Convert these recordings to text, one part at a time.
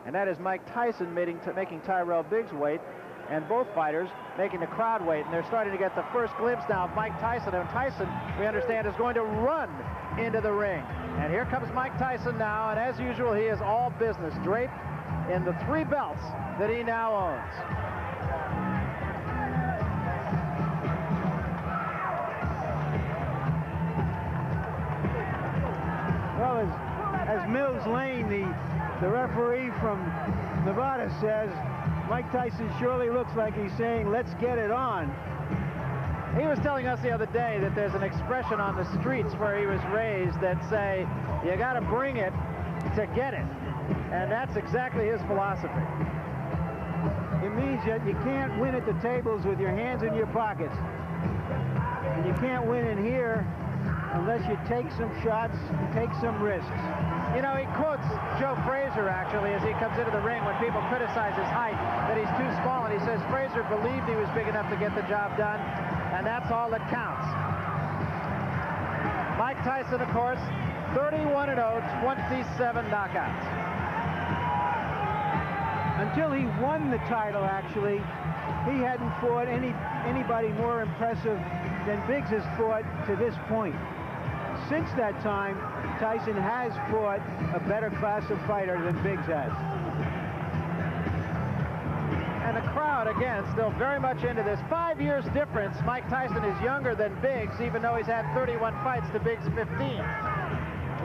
and that is Mike Tyson making Tyrell Biggs wait, and both fighters making the crowd wait. And they're starting to get the first glimpse now of Mike Tyson. And Tyson, we understand, is going to run into the ring. And here comes Mike Tyson now, and as usual, he is all business, draped in the 3 belts that he now owns. Well, as Mills Lane, the referee from Nevada, says, Mike Tyson surely looks like he's saying, let's get it on. He was telling us the other day that there's an expression on the streets where he was raised that say, you got to bring it to get it. And that's exactly his philosophy. It means that you can't win at the tables with your hands in your pockets. And you can't win in here unless you take some shots, take some risks. You know, he quotes Joe Frazier, actually, as he comes into the ring when people criticize his height, that he's too small, and he says Frazier believed he was big enough to get the job done, and that's all that counts. Mike Tyson, of course, 31-0, 27 knockouts. Until he won the title, actually, he hadn't fought anybody more impressive than Biggs has fought to this point. Since that time, Tyson has fought a better class of fighter than Biggs has. And the crowd, again, still very much into this. 5 years difference. Mike Tyson is younger than Biggs, even though he's had 31 fights to Biggs' 15.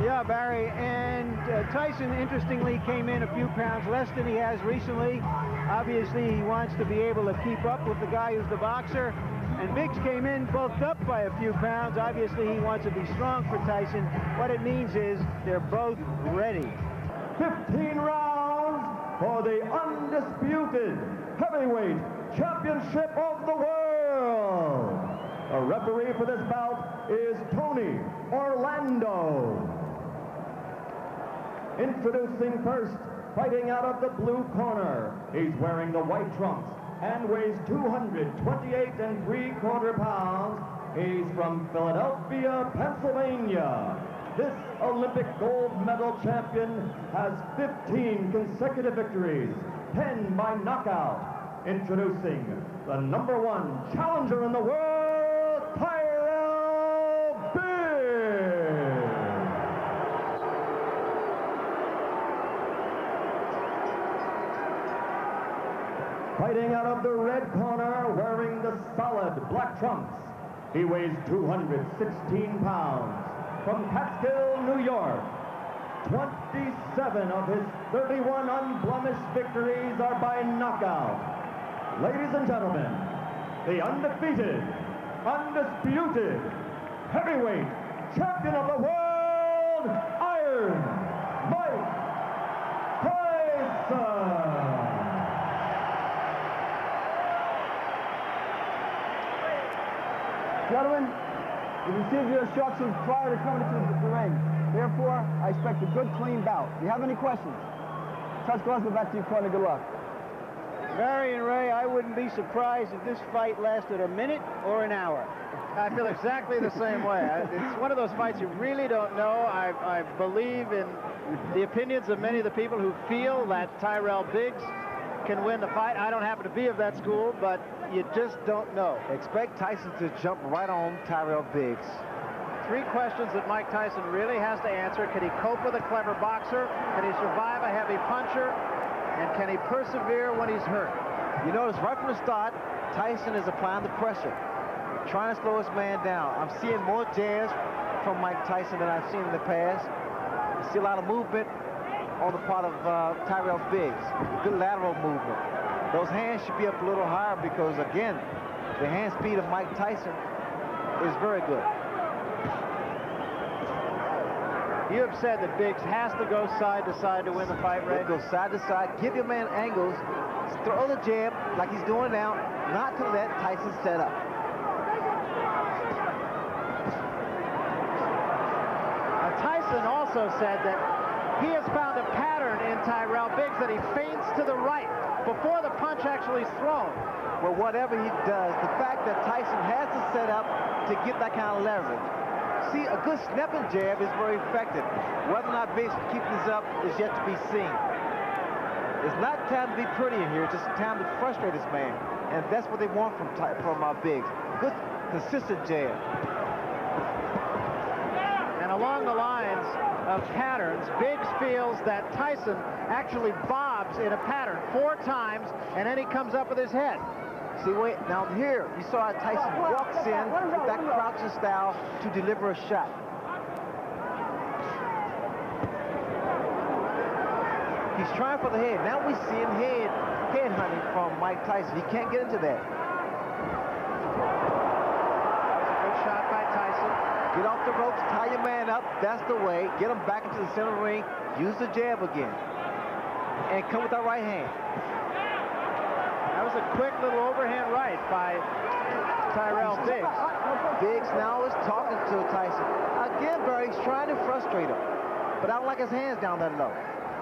Yeah, Barry, and Tyson, interestingly, came in a few pounds less than he has recently. Obviously, he wants to be able to keep up with the guy who's the boxer. And Biggs came in bulked up by a few pounds. Obviously, he wants to be strong for Tyson. What it means is they're both ready. 15 rounds for the undisputed heavyweight championship of the world. A referee for this bout is Tony Orlando. Introducing first, fighting out of the blue corner. He's wearing the white trunks and weighs 228 3/4 pounds. He's from Philadelphia, Pennsylvania. This Olympic gold medal champion has 15 consecutive victories, 10 by knockout. Introducing the #1 challenger in the world, Tyrell Biggs. Fighting out of the red corner, wearing the solid black trunks. He weighs 216 pounds. From Catskill, New York. 27 of his 31 unblemished victories are by knockout. Ladies and gentlemen, the undefeated, undisputed heavyweight champion of the world, Iron Mike Tyson. Gentlemen, you received your instructions prior to coming into the ring. Therefore, I expect a good, clean bout. Do you have any questions? Touch Gillespie, back to you, corner. Good luck. Barry and Ray, I wouldn't be surprised if this fight lasted a minute or an hour. I feel exactly the same way. It's one of those fights you really don't know. I believe in the opinions of many of the people who feel that Tyrell Biggs can win the fight. I don't happen to be of that school, but you just don't know. Expect Tyson to jump right on Tyrell Biggs. 3 questions that Mike Tyson really has to answer. Can he cope with a clever boxer? Can he survive a heavy puncher? And can he persevere when he's hurt? You notice right from the start, Tyson is applying the pressure, trying to slow his man down. I'm seeing more jabs from Mike Tyson than I've seen in the past. I see a lot of movement on the part of Tyrell Biggs. Good lateral movement. Those hands should be up a little higher because, again, the hand speed of Mike Tyson is very good. You have said that Biggs has to go side to side to win the fight, Ray. Go side to side, give your man angles, throw the jab like he's doing now, not to let Tyson set up. Tyson also said that he has found a pattern in Tyrell Biggs that he feints to the right before the punch actually is thrown. Well, whatever he does, the fact that Tyson has to set up to get that kind of leverage. See, a good snapping jab is very effective. Whether or not Biggs can keep this up is yet to be seen. It's not time to be pretty in here. It's just time to frustrate this man. And that's what they want from Biggs. Good, consistent jab. And along the lines of patterns, Biggs feels that Tyson actually bobs in a pattern 4 times, and then he comes up with his head. See, wait, now here, you saw how Tyson walks in with that crouching style to deliver a shot. He's trying for the head. Now we see him head hunting from Mike Tyson. He can't get into that. That was a good shot by Tyson. Get off the ropes, tie your man up. That's the way. Get him back into the center ring. Use the jab again. And come with that right hand. That was a quick little overhand right by Tyrell Biggs. Biggs now is talking to Tyson. Again, Barry, he's trying to frustrate him. But I don't like his hands down that low.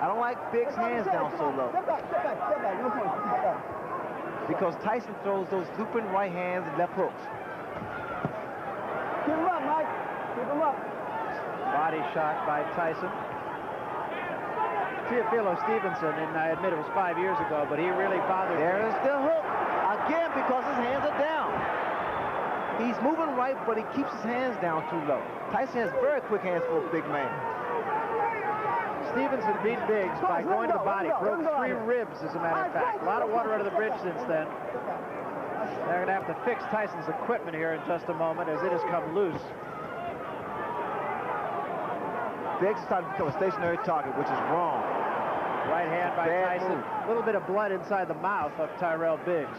I don't like Biggs' hands down so low. Step back. No point. Step back. Because Tyson throws those looping right hands and left hooks. Keep him up, Mike. Keep him up. Body shot by Tyson. Teofilo Stevenson, and I admit it was 5 years ago, but he really bothered me. There's the hook. Again, because his hands are down. He's moving right, but he keeps his hands down too low. Tyson has very quick hands for a big man. Stevenson beat Biggs by going to the body, broke 3 ribs, as a matter of fact. A lot of water under the bridge since then. They're going to have to fix Tyson's equipment here in just a moment as it has come loose. Biggs is starting to become a stationary target, which is wrong. Right hand by Bad Tyson. move. A little bit of blood inside the mouth of Tyrell Biggs.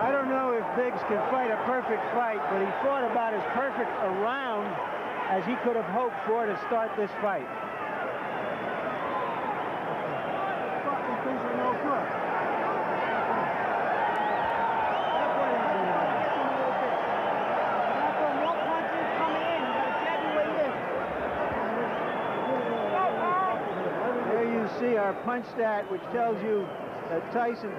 I don't know if Biggs can fight a perfect fight, but he fought about as perfect a round as he could have hoped for to start this fight. There you see our punch stat, which tells you that Tyson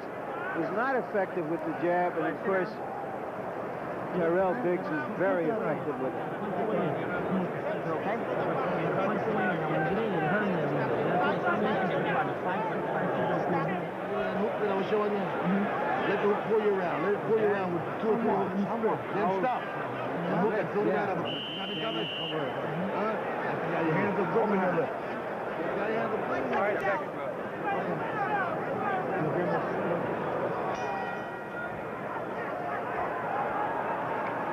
is not effective with the jab, and of course Tyrell Biggs is very effective with it. Let the hook pull you around. Let it pull you around with 2 or 3 hooks each foot. Then stop. And hook and throw the man up. You got it? Your hands up, go in your lip. Got your hands up. All right, second.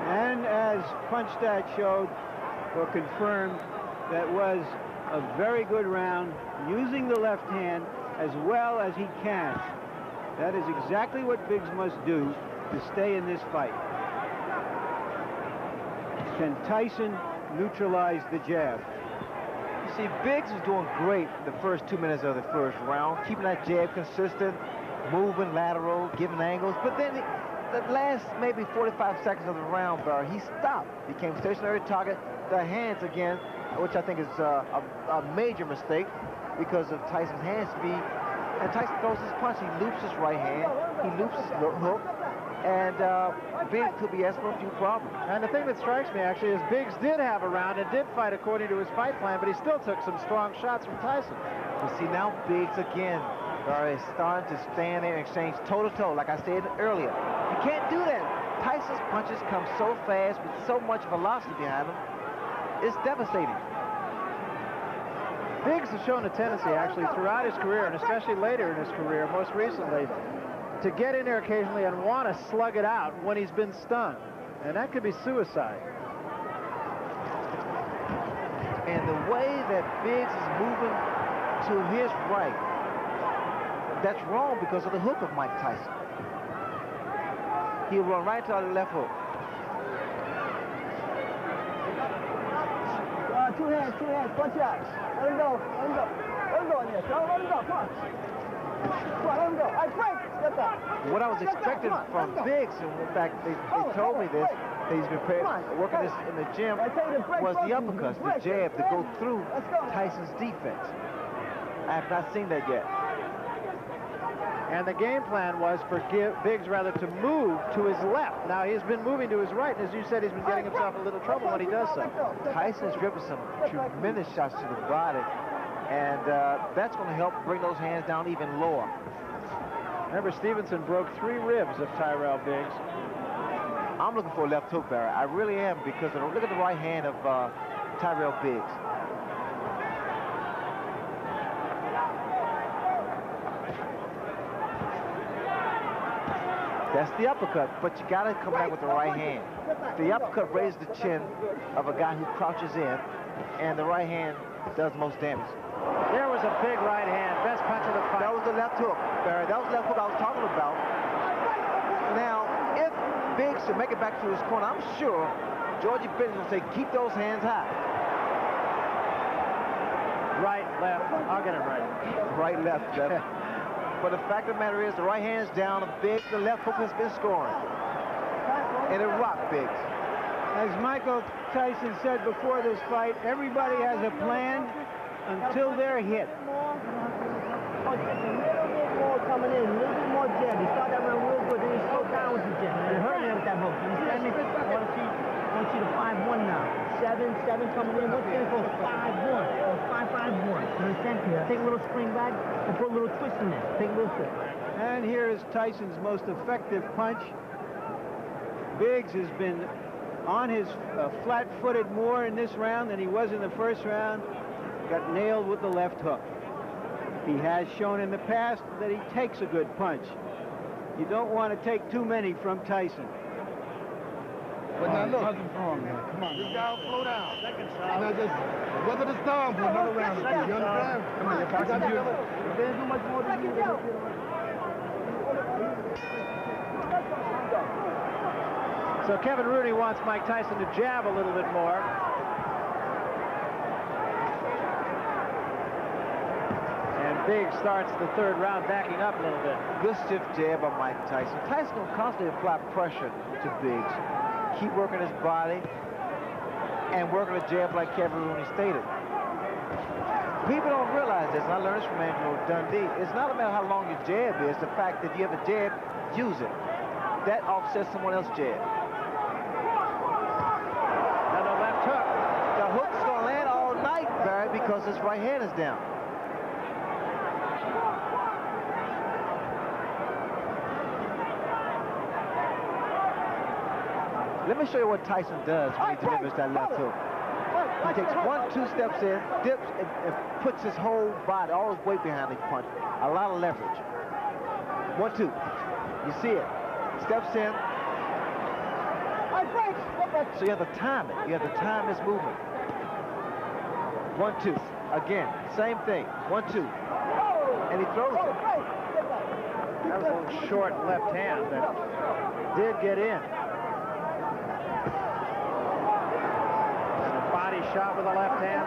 And as punch stat showed, or confirmed, that was a very good round, using the left hand as well as he can. That is exactly what Biggs must do to stay in this fight. Can Tyson neutralize the jab? You see, Biggs was doing great the first 2 minutes of the first round, keeping that jab consistent, moving lateral, giving angles, but then the last maybe 45 seconds of the round, Barry, he stopped, became stationary target, the hands again, which I think is a major mistake because of Tyson's hand speed. And Tyson throws his punch, he loops his right hand, he loops his hook, and Biggs could be asking for a few problems. And the thing that strikes me, actually, is Biggs did have a round and did fight according to his fight plan, but he still took some strong shots from Tyson. You see, now Biggs again, Barry, is starting to stand there and exchange toe-to-toe, like I said earlier. You can't do that. Tyson's punches come so fast with so much velocity behind them. It's devastating. Biggs has shown a tendency, actually, throughout his career, and especially later in his career, most recently, to get in there occasionally and want to slug it out when he's been stunned. And that could be suicide. And the way that Biggs is moving to his right, that's wrong because of the hook of Mike Tyson. He'll run right to the left hook. Two hands, punch out. Let him go. Let him go in there. Let him go, come on. Come on, let him go. All right, break. Step back. What I was expecting from Biggs, and in fact, they told me this, that he's been working this in the gym, was the uppercuts, the jab to go through Tyson's defense. I have not seen that yet. And the game plan was for Biggs rather to move to his left. Now he's been moving to his right, and as you said, he's been getting himself in a little trouble when he does so. Tyson's driven some tremendous shots to the body, and that's going to help bring those hands down even lower. Remember, Stevenson broke 3 ribs of Tyrell Biggs. I'm looking for a left hook, Barry. I really am, because look at the right hand of Tyrell Biggs. That's the uppercut, but you got to come back with the right hand. The uppercut raises the chin of a guy who crouches in, and the right hand does most damage. There was a big right hand, best punch of the fight. That was the left hook, Barry. That was the left hook I was talking about. Now, if Biggs should make it back to his corner, I'm sure Georgie Biggs will say, keep those hands high. Right, left, I'll get it right. Right, left, left. But the fact of the matter is, the right hand's down a big, the left hook has been scoring. And it rocked Biggs. As Michael Tyson said before this fight, everybody has a plan until they're hit. A little bit more coming in, a little bit more jab. You start that round real good, then you slow down with the jab. You hurt me with that hook. You understand me? I want you to 5-1 now. 7-7 coming in. What's going to go 5-1 or 5-5-1? You understand? Take a little spring back and put a little twist in there. Take a little twist. And here is Tyson's most effective punch. Biggs has been on his flat-footed more in this round than he was in the first round. Got nailed with the left hook. He has shown in the past that he takes a good punch. You don't want to take too many from Tyson. But now look, come on, this guy will slow down. Now just weather the storm for another round or two. You understand? Come on, you're boxing you. There's too much more to do. So Kevin Rooney wants Mike Tyson to jab a little bit more. And Biggs starts the 3rd round backing up a little bit. Good stiff jab by Mike Tyson. Tyson will constantly apply pressure to Biggs. Keep working his body and working a jab like Kevin Rooney stated. People don't realize this, and I learned this from Angelo Dundee. It's not a matter how long your jab is. The fact that if you have a jab, use it. That offsets someone else's jab. And the left hook. The hook's going to land all night, Barry, because his right hand is down. Let me show you what Tyson does when he delivers that left hook. He takes 1-2 steps in, dips, and puts his whole body, all his weight behind each punch. A lot of leverage. 1-2. You see it. Steps in. So you have to time it. You have to time his movement. 1-2. Again, same thing. 1-2. And he throws it. That was a little short left hand that did get in. Shot with the left hand.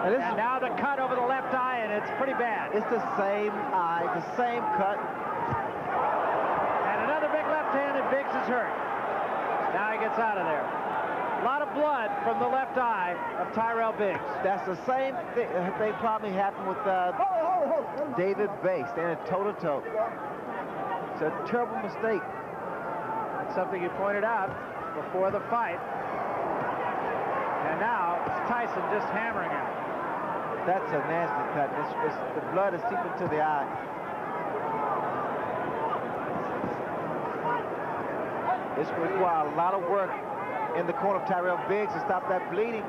And now the cut over the left eye, and it's pretty bad. It's the same eye, the same cut. And another big left hand, and Biggs is hurt. Now he gets out of there. A lot of blood from the left eye of Tyrell Biggs. That's the same thing probably happened with David Bates, standing toe-to-toe. It's a terrible mistake. Something you pointed out before the fight. And now it's Tyson just hammering him. That's a nasty cut. The blood is seeping to the eye. This will require a lot of work in the corner of Tyrell Biggs to stop that bleeding.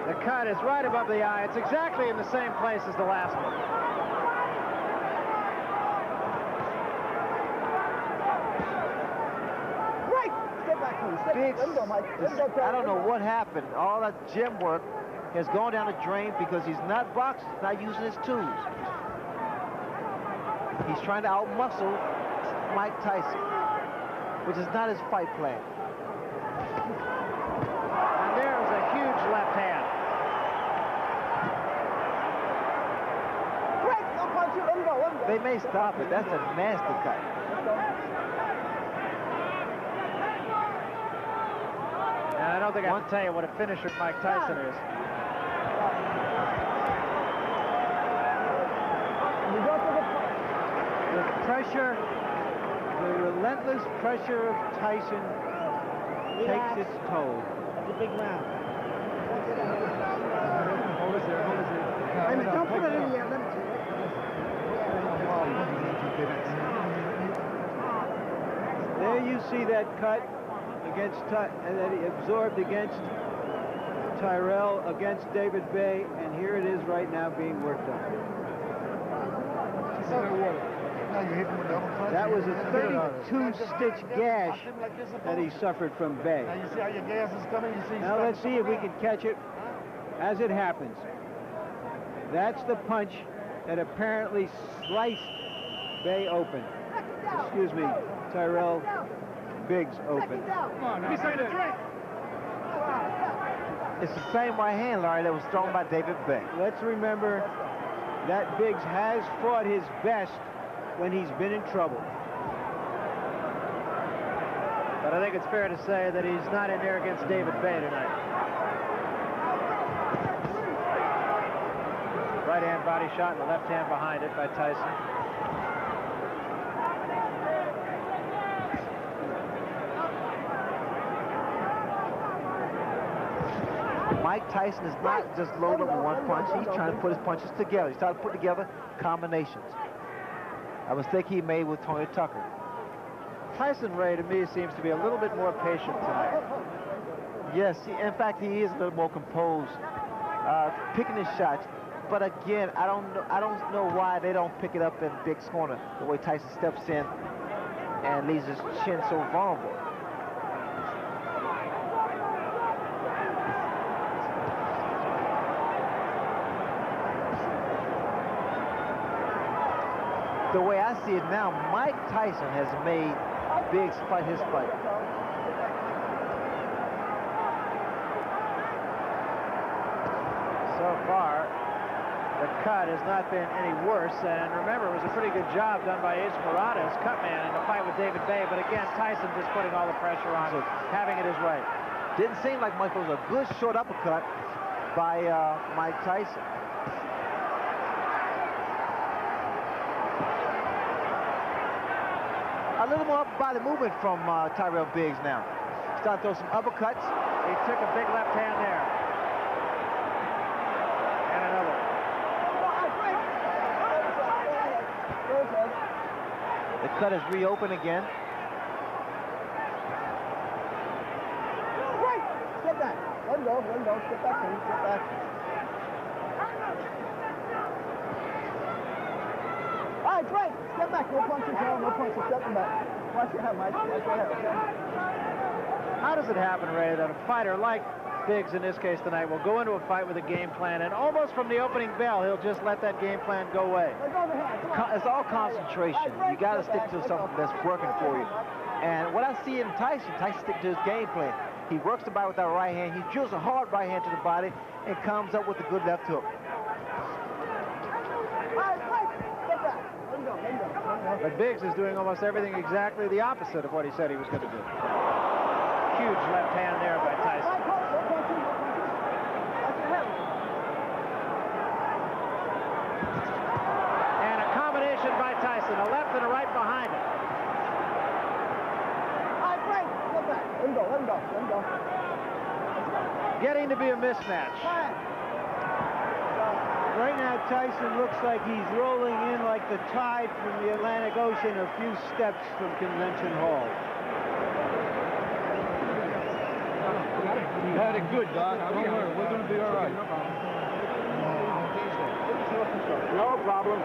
The cut is right above the eye. It's exactly in the same place as the last one. Biggs, I don't know what happened. All that gym work has gone down the drain because he's not boxing, not using his tools. He's trying to outmuscle Mike Tyson, which is not his fight plan. And there's a huge left hand. They may stop it. That's a nasty cut. And don't think I can tell you what a finisher Mike Tyson is. The pressure, the relentless pressure of Tyson takes its toll. That's a big round. Hold it there, hold it there. Don't put it in the air. Let me There you see that cut against and that he absorbed against Tyrell, against David Bay, and here it is right now being worked on. That was a 32-stitch gash that he suffered from Bay. Now you see how your gas is coming? You see Now let's see if we can catch it as it happens. That's the punch that apparently sliced Bay open. Excuse me, Tyrell Biggs open. It's the same right hand, Larry, that was thrown by David Bay. Let's remember that Biggs has fought his best when he's been in trouble. But I think it's fair to say that he's not in there against David Bay tonight. Right hand body shot and the left hand behind it by Tyson. Mike Tyson is not just loaded up with one punch. He's trying to put his punches together. He's trying to put together combinations. A mistake he made with Tony Tucker. Tyson Ray, to me, seems to be a little bit more patient tonight. Yes, in fact, he is a little more composed, picking his shots. But again, I don't know why they don't pick it up in Biggs' corner the way Tyson steps in and leaves his chin so vulnerable. The way I see it now, Mike Tyson has made Biggs fight his fight. So far, the cut has not been any worse, and remember, it was a pretty good job done by Ace Murata as cut man in the fight with David Bay, but again, Tyson just putting all the pressure on, having it his way. Didn't seem like Mike was a good short uppercut by Mike Tyson. A little more body movement from Tyrell Biggs now. Start to throw some uppercuts. He took a big left hand there. And another. The cut is reopened again. Step back. Let him go. Step back. Step back. All right, Frank. Step back. No punches. No punches. Step back. Watch your head, Mike. Watch your head, okay? How does it happen, Ray, that a fighter like Biggs in this case tonight will go into a fight with a game plan, and almost from the opening bell, he'll just let that game plan go away? It's all concentration. You got to stick to something that's working for you. And what I see in Tyson sticks to his game plan. He works the body with that right hand. He drills a hard right hand to the body and comes up with a good left hook. But Biggs is doing almost everything exactly the opposite of what he said he was going to do. Huge left hand there by Tyson. And a combination by Tyson, a left and a right behind it. Let him go. Getting to be a mismatch. Right now, Tyson looks like he's rolling in like the tide from the Atlantic Ocean a few steps from Convention Hall. You had it good, Doc. Don't worry, we're going to be all right. No problem.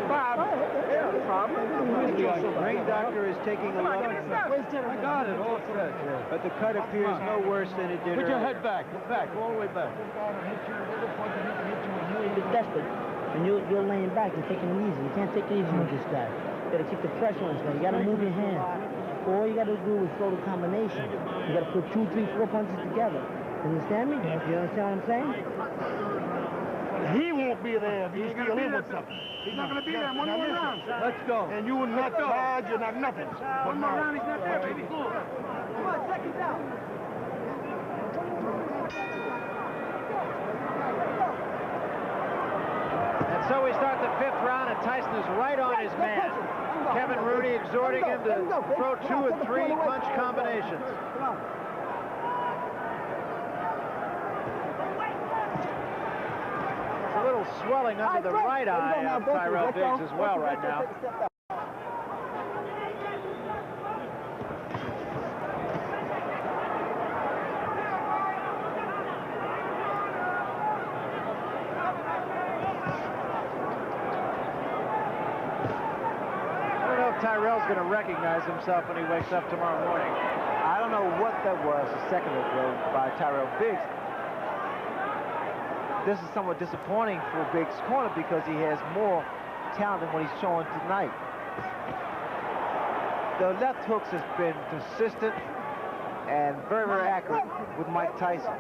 Bob. Yeah, no problem. The ring doctor is taking a look. I got it all set. But the cut appears no worse than it did Put your earlier. head back. Back, all the way back. You're desperate. And you're laying back. You're taking it easy. You can't take it easy with this guy. You got to keep the pressure on this guy. You got to move your hand. All you got to do is throw the combination. You got to put 2, 3, 4 punches together. You understand me? You understand what I'm saying? He won't be there if you steal him with something. He's not going to be there. One more round. Let's go. And you will not dodge, you're not nothing. One more round, he's not there, baby. Come on, seconds out. And so we start the 5th round, and Tyson is right on his man. Kevin Rudy exhorting him to throw 2 and 3 punch combinations. A little swelling under the right eye of Tyrell Biggs as well right now. Tyrell's going to recognize himself when he wakes up tomorrow morning. I don't know what that was a second ago by Tyrell Biggs. This is somewhat disappointing for Biggs' corner because he has more talent than what he's showing tonight. The left hooks has been consistent and very, very accurate with Mike Tyson.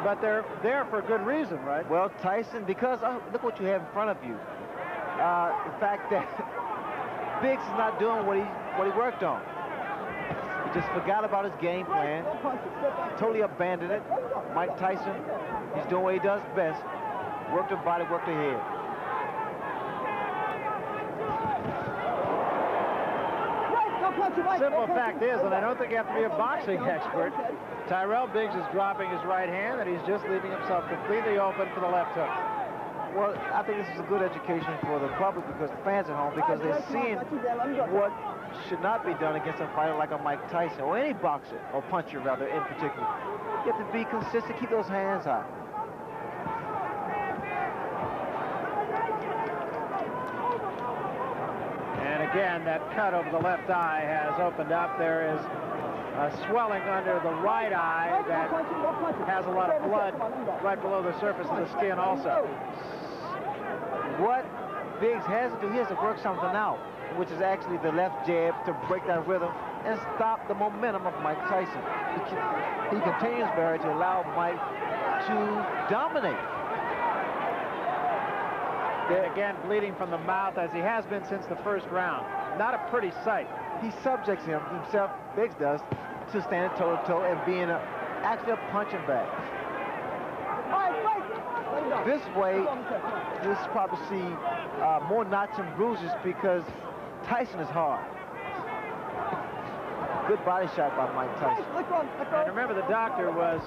But they're there for good reason, right? Well, Tyson, because look what you have in front of you. The fact that Biggs is not doing what he worked on. He just forgot about his game plan, totally abandoned it. Mike Tyson, he's doing what he does best. Work the body, work the head. Simple fact is, and I don't think you have to be a boxing expert, Tyrell Biggs is dropping his right hand, and he's just leaving himself completely open for the left hook. Well, I think this is a good education for the public, because the fans at home, because they're seeing what should not be done against a fighter like a Mike Tyson, or any boxer, or puncher rather, in particular. You have to be consistent, keep those hands high. And again, that cut over the left eye has opened up. There is a swelling under the right eye that has a lot of blood right below the surface of the skin also. What Biggs has to do, he has to work something out, which is actually the left jab to break that rhythm and stop the momentum of Mike Tyson. He continues, Barry, to allow Mike to dominate. Again, bleeding from the mouth, as he has been since the first round. Not a pretty sight. He subjects himself, Biggs does, to standing toe-to-toe and being actually a punching bag. This way, you'll probably see more knots and bruises because Tyson is hard. Good body shot by Mike Tyson. And remember, the doctor was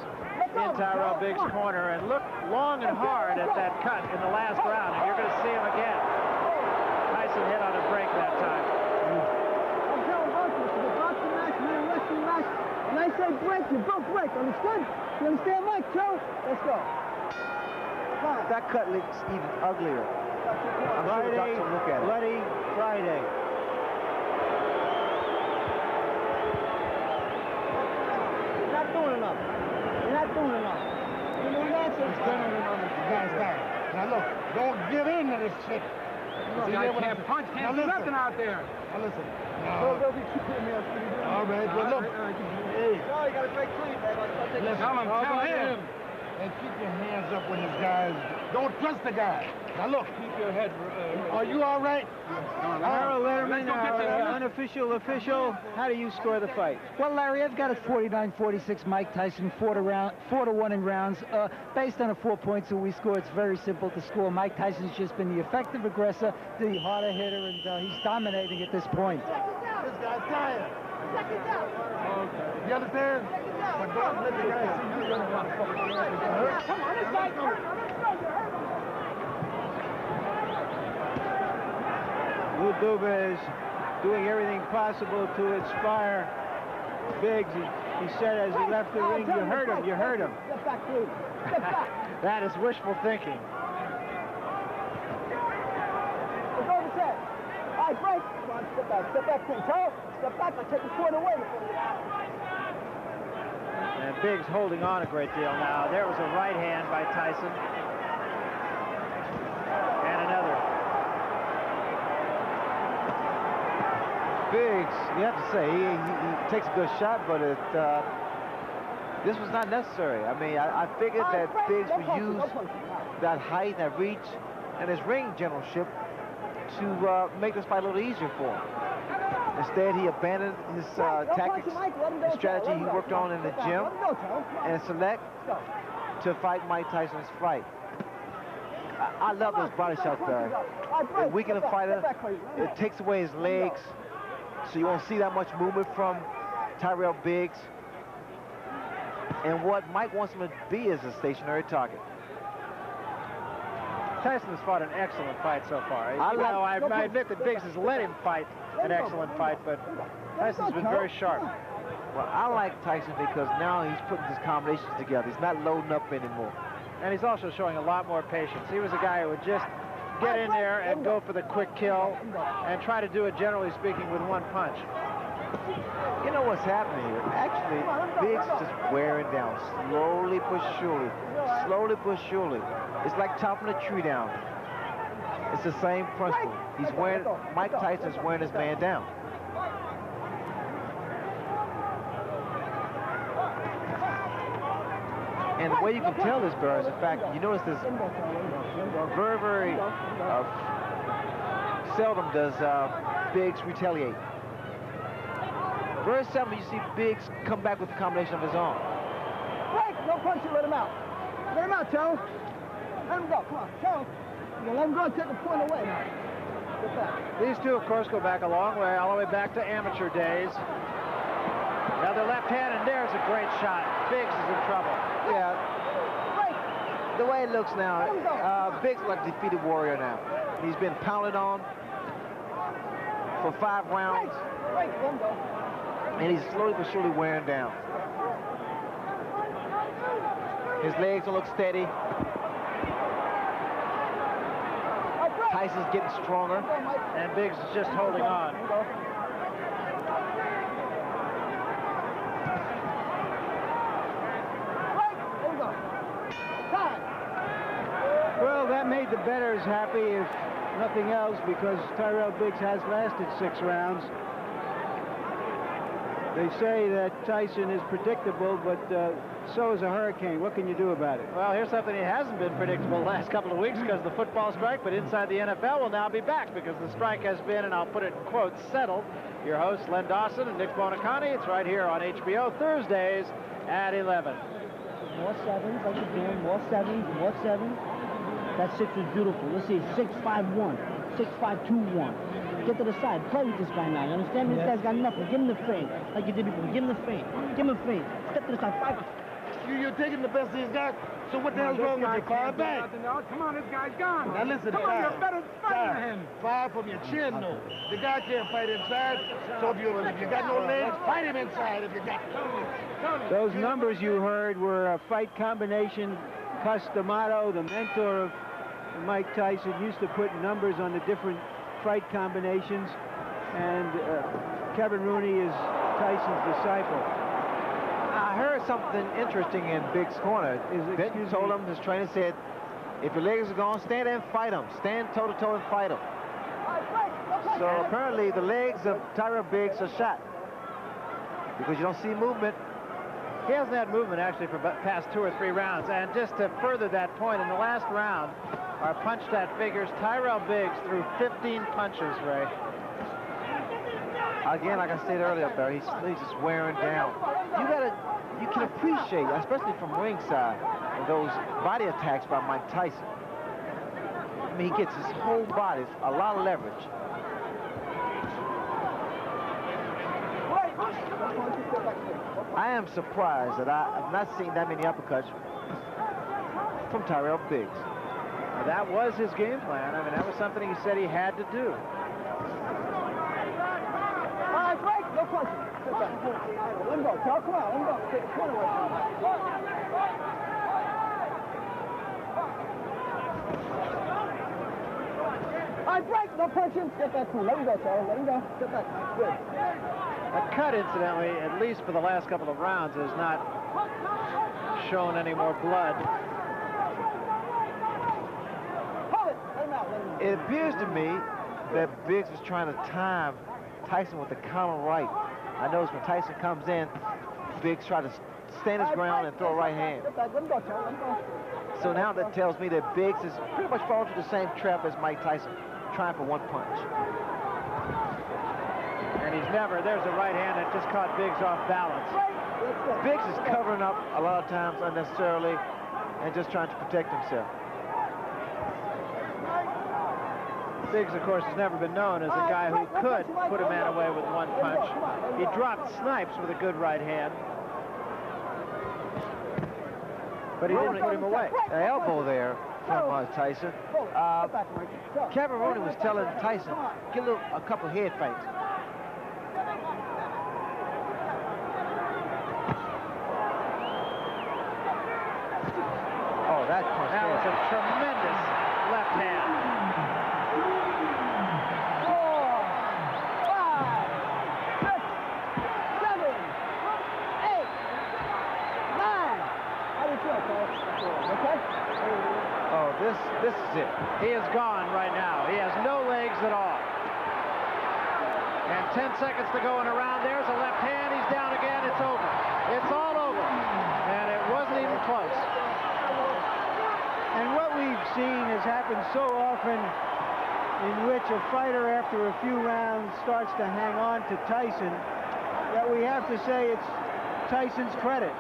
in Tyrell Biggs' corner and looked long and hard at that cut in the last round, and you're going to see him again. Tyson hit on a break that time. I'm telling boxing, it's a boxing match, not a wrestling match. When I say break, you both break, understood? You understand, Mike, Joe? Let's go. That cut looks even uglier. I'm sure the doctor will look at it. Bloody Friday. You're not doing enough. You're not doing enough. You know that? He's turning him on the guy's down. Now look, don't get into this shit. See, I can't punch, can't do nothing out there. Now listen. All right, well look. Hey. No, you got to break clean, man. Tell him. And keep your hands up when this guy's... Don't trust the guy. Now look. Keep your head. Are you all right? Harold Letterman, unofficial official. How do you score the fight? Well, Larry, I've got it 49-46. Mike Tyson, 4-1 in rounds. Based on a 4 points that we score, it's very simple to score. Mike Tyson's just been the effective aggressor, the harder hitter, and he's dominating at this point. This guy's tired. Okay. You understand? But don't let the guy see you running around the fucking ground. Come on, this guy's hurt. Lou Duba is doing everything possible to inspire Biggs. He said as he left the ring, you heard him, you heard him. Step back, please. Step back. That is wishful thinking. Let's go to set. All right, break. Come on, step back, please. Joe, step back. I'll take the corner away. And Biggs holding on a great deal now. There was a right hand by Tyson. And another. Biggs, you have to say, he takes a good shot, but this was not necessary. I mean, I figured that Biggs would use that height, that reach, and his ring generalship to make this fight a little easier for him. Instead, he abandoned his tactics, the strategy he worked on in the gym, and select to fight Mike Tyson's fight. I love those body shots, Barry. It weakens a fighter. It takes away his legs, so you won't see that much movement from Tyrell Biggs. And what Mike wants him to be is a stationary target. Tyson has fought an excellent fight so far. I admit that Biggs has let him fight an excellent fight, but Tyson's been very sharp. Well, I like Tyson because now he's putting his combinations together. He's not loading up anymore. And he's also showing a lot more patience. He was a guy who would just get in there and go for the quick kill and try to do it, generally speaking, with one punch. You know what's happening here? Actually, Biggs is just wearing down, slowly but surely. Slowly but surely. It's like chopping a tree down. It's the same principle. He's wearing, Mike Tyson's wearing his man down. And the way you can tell this, Barry, is the fact you notice this very seldom does Biggs retaliate. Very seldom you see Biggs come back with a combination of his own. Right, no punch, let him out. Let him out, Charles. Let him go, come on, Charles. You let him go and take the point away now. Get back. These two, of course, go back a long way, all the way back to amateur days. Now their left hand, and there's a great shot. Biggs is in trouble. Yeah. The way it looks now, Biggs is like a defeated warrior now. He's been pounded on for 5 rounds. And he's slowly but surely wearing down. His legs don't look steady. Tyson's getting stronger. And Biggs is just holding on. Well, that made the bettors happy, if nothing else, because Tyrell Biggs has lasted 6 rounds. They say that Tyson is predictable, but so is a hurricane. What can you do about it? Well, here's something that hasn't been predictable the last couple of weeks because of the football strike, but inside the NFL will now be back because the strike has been, and I'll put it in quotes, settled. Your hosts, Len Dawson and Nick Bonacani. It's right here on HBO Thursdays at 11. More sevens, like you're doing. More sevens, more sevens. That 6 is beautiful. Let's see, 6-5-1, 6-5-2-1. Get to the side. Play with this guy now. You understand me? This guy's got nothing. Give him the feint, like you did before. Give him the feint. Give him a feint. Step to the side. 5. You're taking the best he's got. So what the hell's wrong with you? 5 back. Come on, this guy's gone. Now listen, come on, you're better fighting than him. 5 from your chin, though. The guy can't fight inside. So if you got no legs, fight him inside if you got. Those numbers you heard were a fight combination. Customato, the mentor of Mike Tyson, used to put numbers on the different fight combinations, and Kevin Rooney is Tyson's disciple. I heard something interesting in Biggs' corner. Benton told him, his trainer said, if your legs are gone, stand there and fight him. Stand toe-to-toe and fight him. So apparently the legs of Tyrell Biggs are shot because you don't see movement. He hasn't had movement actually for past 2 or 3 rounds, and just to further that point, in the last round, our punch stat figures, Tyrell Biggs threw 15 punches, Ray. Again, like I said earlier, Barry, he's just wearing down. You can appreciate, especially from ringside, those body attacks by Mike Tyson. I mean, he gets his whole body, a lot of leverage. I am surprised that I've not seen that many uppercuts from Tyrell Biggs. Now, that was his game plan. I mean, that was something he said he had to do. All right, break. No punches. Let him go. Charles, come on. Let him go. Take the corner away from him. All right, break. No punching. Get back to him. Let him go, Charles. Let him go. Get back. Good. A cut, incidentally, at least for the last couple of rounds, has not shown any more blood. It appears to me that Biggs was trying to time Tyson with the counter right. I noticed when Tyson comes in, Biggs tried to stand his ground and throw a right hand. So now that tells me that Biggs is pretty much falling into the same trap as Mike Tyson, trying for one punch. And he's never, there's a right hand that just caught Biggs off balance. Biggs is covering up a lot of times unnecessarily and just trying to protect himself. Biggs, of course, has never been known as a guy who could put a man away with one punch. He dropped Snipes with a good right hand, but he didn't put him away. An elbow there from Tyson. Cameron was telling Tyson, get a couple head fakes. Oh, that punch. That was a tremendous left hand. 4, 5, 6, 7, 8, 9. How do you feel, Coach? Okay? Oh, this is it. He is gone right now. He has no legs at all. And 10 seconds to go in a round. There's a left hand. He's down again. It's over. It's all over. And it wasn't even close. And what we've seen has happened so often, in which a fighter after a few rounds starts to hang on to Tyson, that we have to say it's Tyson's credit.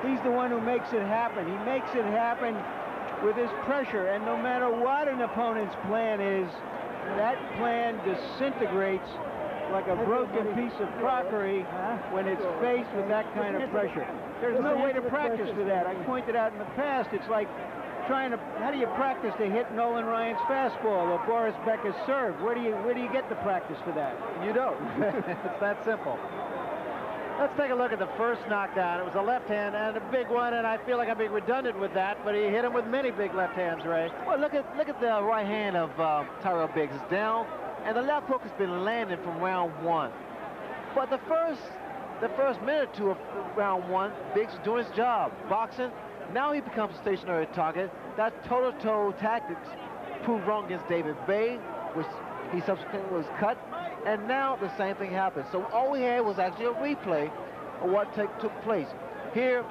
He's the one who makes it happen. He makes it happen with his pressure, and no matter what an opponent's plan is, that plan disintegrates like a broken piece of crockery when it's faced with that kind of pressure. There's no way to practice for that. I pointed out in the past, it's like trying to, how do you practice to hit Nolan Ryan's fastball or Boris Becker's serve? Where do you get the practice for that? You don't. It's that simple. Let's take a look at the first knockdown. It was a left hand and a big one, and I feel like I'm being redundant with that, but he hit him with many big left hands, Ray. Well, look at the right hand of Tyrell Biggs. It's down, and the left hook has been landing from round one. But the first minute or two of round one, Biggs is doing his job, boxing. Now he becomes a stationary target. That toe-to-toe tactics proved wrong against David Bay, which he subsequently was cut. And now the same thing happened. So all we had was actually a replay of what took place. Here,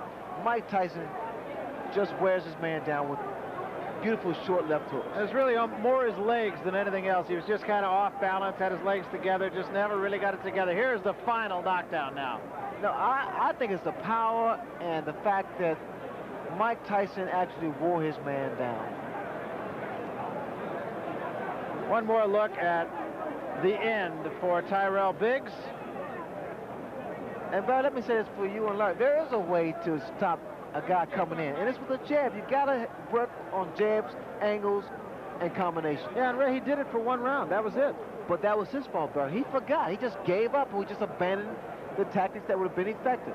Mike Tyson just wears his man down with beautiful short left hooks. It was really more his legs than anything else. He was just kind of off balance, had his legs together, just never really got it together. Here's the final knockdown now. No, I think it's the power and the fact that Mike Tyson actually wore his man down. One more look at the end for Tyrell Biggs. And Brad, let me say this for you and Larry. There is a way to stop a guy coming in, and it's with a jab. You gotta work on jabs, angles, and combinations. Yeah, and Ray, he did it for one round. That was it. But that was his fault, Brad. He forgot. He just gave up, and we just abandoned the tactics that would have been effective.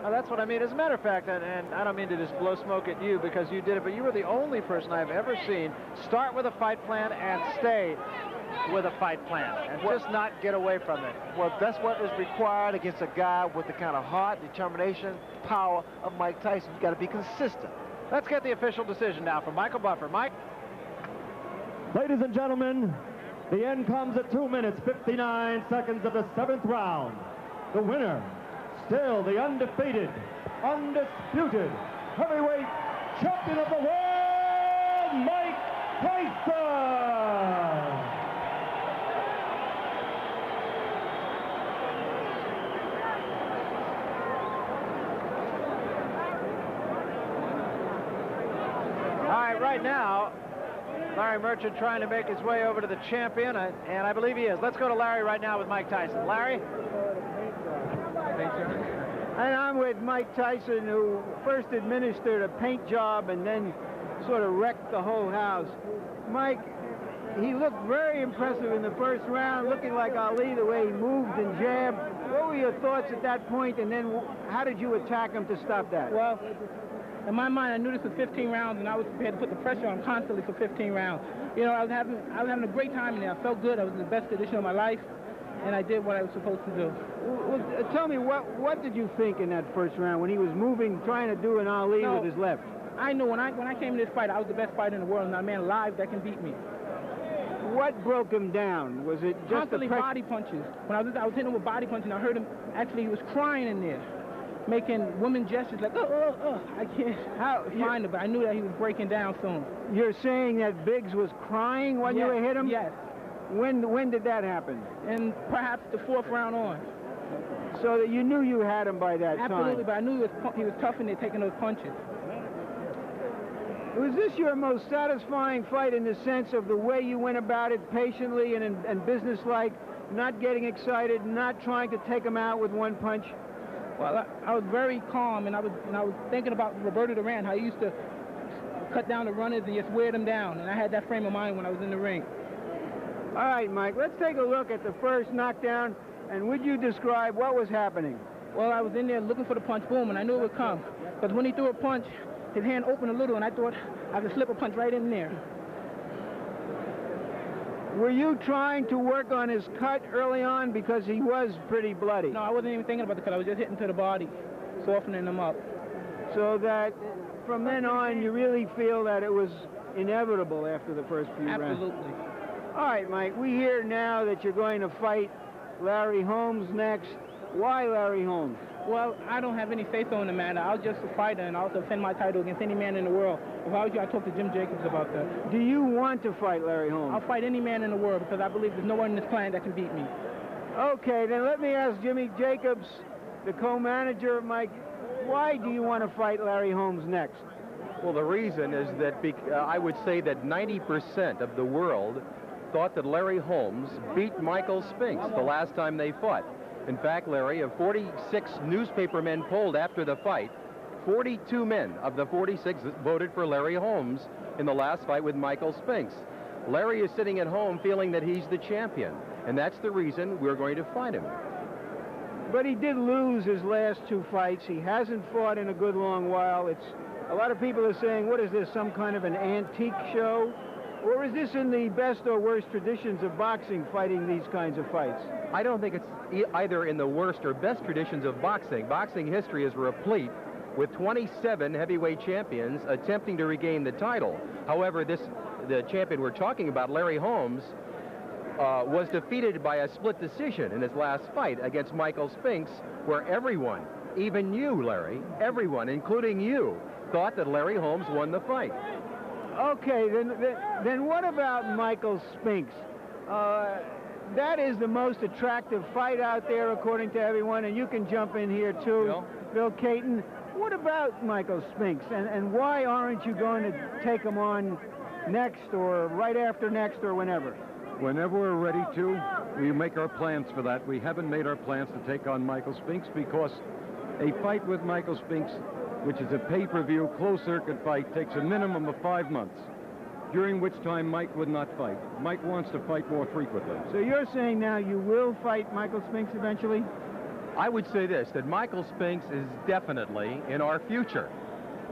Now, that's what I mean. As a matter of fact, and I don't mean to just blow smoke at you because you did it, but you were the only person I've ever seen start with a fight plan and stay with a fight plan and just not get away from it. Well, that's what is required against a guy with the kind of heart, determination, power of Mike Tyson. You got to be consistent. Let's get the official decision now from Michael Buffer. Mike? Ladies and gentlemen, the end comes at 2 minutes, 59 seconds of the 7th round. The winner, still the undefeated, undisputed heavyweight champion of the world, Mike Tyson! Right now, Larry Merchant trying to make his way over to the champion, and I believe he is. Let's go to Larry right now with Mike Tyson. Larry? And I'm with Mike Tyson, who first administered a paint job and then sort of wrecked the whole house. Mike, he looked very impressive in the first round, looking like Ali, the way he moved and jabbed. What were your thoughts at that point, and then how did you attack him to stop that? Well, in my mind, I knew this was 15 rounds, and I was prepared to put the pressure on constantly for 15 rounds. You know, I was having a great time in there. I felt good. I was in the best condition of my life, and I did what I was supposed to do. Well, tell me, what did you think in that first round when he was moving, trying to do an Ali with his left? I knew when I came to this fight, I was the best fighter in the world, and not a man alive that can beat me. What broke him down? Was it just constantly body punches? When I was hitting him with body punches, and I heard him, actually, he was crying in there. making woman gestures like, I can't find it, but I knew that he was breaking down soon. You're saying that Biggs was crying when you hit him? Yes. When did that happen? And perhaps the 4th round on. So that you knew you had him by that time? Absolutely, but I knew he was tough in there taking those punches. Was this your most satisfying fight in the sense of the way you went about it patiently and businesslike, not getting excited, not trying to take him out with one punch? Well, I was very calm, and I was thinking about Roberto Duran, how he used to cut down the runners and just wear them down, and I had that frame of mind when I was in the ring. All right, Mike, let's take a look at the first knockdown, and would you describe what was happening? Well, I was in there looking for the punch, boom, and I knew it would come. Because when he threw a punch, his hand opened a little, and I thought I could slip a punch right in there. Were you trying to work on his cut early on because he was pretty bloody? No, I wasn't even thinking about the cut. I was just hitting to the body, softening him up. So that from then on, you really feel that it was inevitable after the first few rounds? Absolutely. All right, Mike, we hear now that you're going to fight Larry Holmes next. Why Larry Holmes? Well, I don't have any say-so in the matter. I was just a fighter, and I'll defend my title against any man in the world. If I was you, I'd talk to Jim Jacobs about that. Do you want to fight Larry Holmes? I'll fight any man in the world because I believe there's no one in this planet that can beat me. Okay, then let me ask Jimmy Jacobs, the co-manager of Mike, why do you want to fight Larry Holmes next? Well, the reason is that I would say that 90% of the world thought that Larry Holmes beat Michael Spinks the last time they fought. In fact, Larry, of 46 newspaper men polled after the fight, 42 men of the 46 voted for Larry Holmes in the last fight with Michael Spinks. Larry is sitting at home feeling that he's the champion, and that's the reason we're going to fight him. But he did lose his last 2 fights. He hasn't fought in a good long while. A lot of people are saying, what is this, some kind of an antique show? Or is this in the best or worst traditions of boxing, fighting these kinds of fights? I don't think it's either in the worst or best traditions of boxing. Boxing history is replete with 27 heavyweight champions attempting to regain the title. However, the champion we're talking about, Larry Holmes, was defeated by a split decision in his last fight against Michael Spinks, where everyone, even you, Larry, everyone, including you, thought that Larry Holmes won the fight. Okay, then what about Michael Spinks? That is the most attractive fight out there, according to everyone, and you can jump in here, too. Bill Caton, what about Michael Spinks, and why aren't you going to take him on next, or right after next, or whenever? Whenever we're ready to, we make our plans for that. We haven't made our plans to take on Michael Spinks because a fight with Michael Spinks, which is a pay-per-view, closed-circuit fight, takes a minimum of 5 months, during which time Mike would not fight. Mike wants to fight more frequently. So you're saying now you will fight Michael Spinks eventually? I would say this, that Michael Spinks is definitely in our future.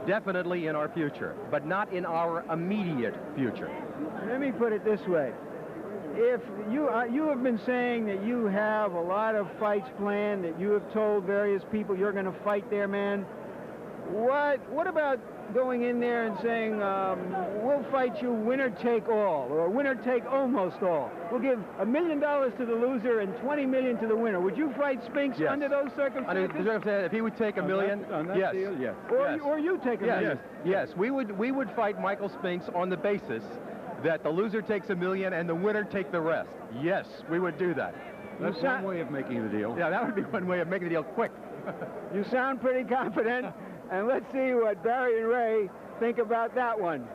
Definitely in our future, but not in our immediate future. Let me put it this way. If you have been saying that you have a lot of fights planned, that you have told various people you're going to fight their man, what about going in there and saying, we'll fight you winner take all, or winner take almost all. We'll give $1 million to the loser and $20 million to the winner. Would you fight Spinks under those circumstances? If he would take $1 million, yes. Deal, yes. Or you take $1 million. Yes, we would fight Michael Spinks on the basis that the loser takes $1 million and the winner take the rest. Yes, we would do that. That's one way of making the deal. Yeah, that would be one way of making the deal quick. You sound pretty confident, and let's see what Barry and Ray think about that one.